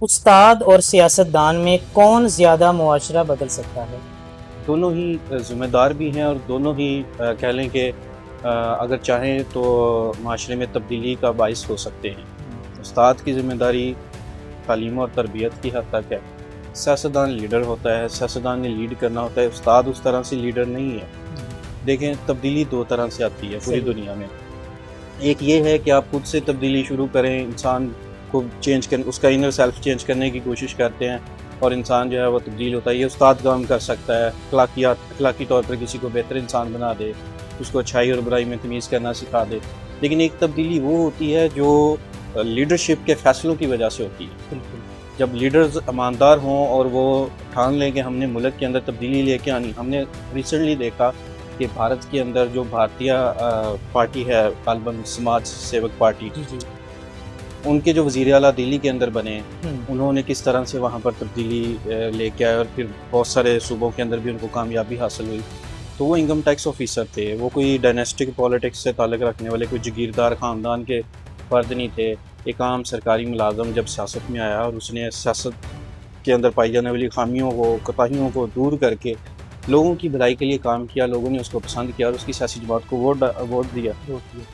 उस्ताद और सियासतदान में कौन ज़्यादा मुआशरा बदल सकता है? दोनों ही ज़िम्मेदार भी हैं और दोनों ही कह लें कि अगर चाहें तो माशरे में तब्दीली का बाइस हो सकते हैं। उस्ताद की ज़िम्मेदारी तालीम और तरबियत की हद तक है। सियासतदान लीडर होता है, सियासतदान ने लीड करना होता है, उस्ताद उस तरह से लीडर नहीं है। देखें, तब्दीली दो तरह से आती है पूरी दुनिया में। एक ये है कि आप खुद से तब्दीली शुरू करें, इंसान को चेंज कर, उसका इनर सेल्फ चेंज करने की कोशिश करते हैं और इंसान जो है वो तब्दील होता है। ये उस्ताद काम कर सकता है, अखलाकी तौर पर किसी को बेहतर इंसान बना दे, उसको अच्छाई और बुराई में तमीज़ करना सिखा दे। लेकिन एक तब्दीली वो होती है जो लीडरशिप के फ़ैसलों की वजह से होती है। बिल्कुल। जब लीडर्स ईमानदार हों और वो ठान लें कि हमने मुल्क के अंदर तब्दीली लेके आनी। हमने रिसेंटली देखा कि भारत के अंदर जो भारतीय पार्टी है, गालिबन समाज सेवक पार्टी, जी, जी। उनके जो वज़ीर आला दिल्ली के अंदर बने, हुँ, उन्होंने किस तरह से वहाँ पर तब्दीली लेके आए और फिर बहुत सारे सूबों के अंदर भी उनको कामयाबी हासिल हुई। तो वो इनकम टैक्स ऑफिसर थे, वो कोई डायनेस्टिक पॉलिटिक्स से ताल्लुक़ रखने वाले कोई जागीरदार ख़ानदान के फ़र्द नहीं थे। एक आम सरकारी मुलाज़म जब सियासत में आया और उसने सियासत के अंदर पाई जाने वाली ख़ामियों को, कोताहियों को दूर करके लोगों की भलाई के लिए काम किया, लोगों ने उसको पसंद किया और उसकी सियासी जमात को वोट दिया। बिल्कुल।